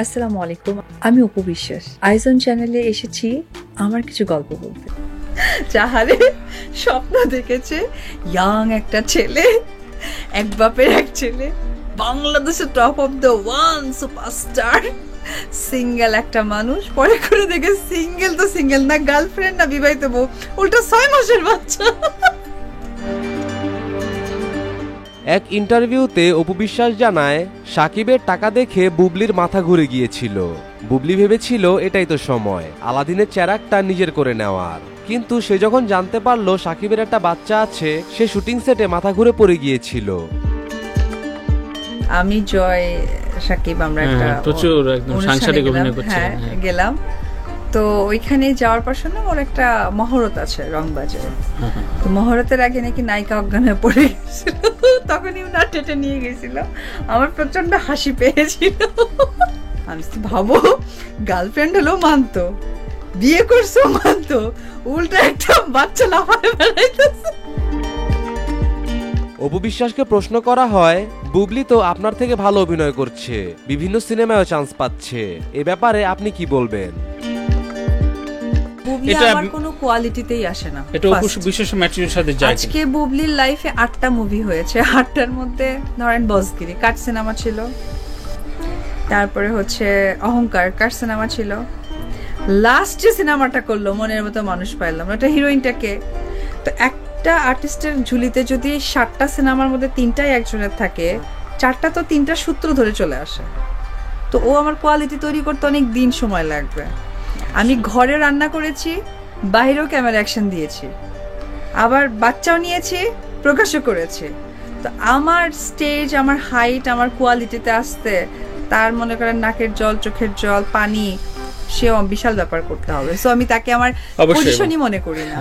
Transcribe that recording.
আসসালামু আলাইকুম, আমি অপু বিশ্বাস। আইজন চ্যানেলে এসেছি আমার কিছু গল্প বলতে। যাহারে স্বপ্ন দেখেছে ইয়াং একটা ছেলে, এক বাপের এক ছেলে, বাংলাদেশের top of the one superstar, single একটা মানুষ, পরে করে দেখে সিঙ্গেল তো সিঙ্গেল না, গার্লফ্রেন্ড না বিবাহিত বউ, উল্টো 6 মাসের বাচ্চা। এক ইন্টারভিউতে অপু বিশ্বাস জানায় সাকিবের টাকা দেখে বুবলির মাথা ঘুরে গিয়েছিল। বুবলি ভেবেছিল এটাই তো সময় আলাদিনের চেরাগটা নিজের করে নেওয়ার, কিন্তু সে যখন জানতে পারলো সাকিবের একটা বাচ্চা আছে, সে শুটিং সেটে মাথা ঘুরে পড়ে গিয়েছিল। আমি জয় সাকিব আমরা একটা প্রচুর একদম সাংসারিক অভিনয় করছে গেলাম, তো ওইখানে যাওয়ার পর শুনলাম ওর একটা মহরত আছে রংবাজারে। তো মহরতের আগে নাকি নায়িকা অজ্ঞান হয়ে পড়ে গেছিল, তখনই না টেটে নিয়ে গেছিল। আমার প্রচন্ড হাসি পেয়েছিল। আমি ভাবো গার্লফ্রেন্ড হলেও মানতো, বিয়ে করছো মানতো, উল্টা একটা বাচ্চা লাফায় বেড়াইতেছে। অপু বিশ্বাসকে প্রশ্ন করা হয়, বুবলি তো আপনার থেকে ভালো অভিনয় করছে, বিভিন্ন সিনেমায়ও চান্স পাচ্ছে, এ ব্যাপারে আপনি কি বলবেন? বুবলি আমার কোনো কোয়ালিটিতেই আসে না, এটা বিশেষ ম্যাটেরিয়ালের সাথে যায়। আজকে বুবলির লাইফে 8টা মুভি হয়েছে, 8টার মধ্যে ধরেন বসগিরি কাট সিনেমা ছিল, তারপরে হচ্ছে অহংকার কাট সিনেমা ছিল, লাস্ট যে সিনেমাটা করলো মনের মতো মানুষ পাইলাম, ওটা হিরোইনটাকে। তো একটা আর্টিস্টের ঝুলিতে যদি 7টা সিনেমার মধ্যে 3টাই একজনের থাকে, 4টা তো 3টা সূত্র ধরে চলে আসে। তো ও আমার কোয়ালিটি তৈরি করতে অনেক দিন সময় লাগবে। আমি ঘরে রান্না করেছি, বাইরেও ক্যামেরা অ্যাকশন দিয়েছি, আবার বাচ্চাও নিয়েছি, প্রকাশও করেছি। তো আমার স্টেজ, আমার হাইট, আমার কোয়ালিটিতে আসতে তার মনে করেন নাকের জল, চোখের জল, পানি, সেও বিশাল ব্যাপার করতে হবে। সো আমি তাকে আমার পজিশনই মনে করি না।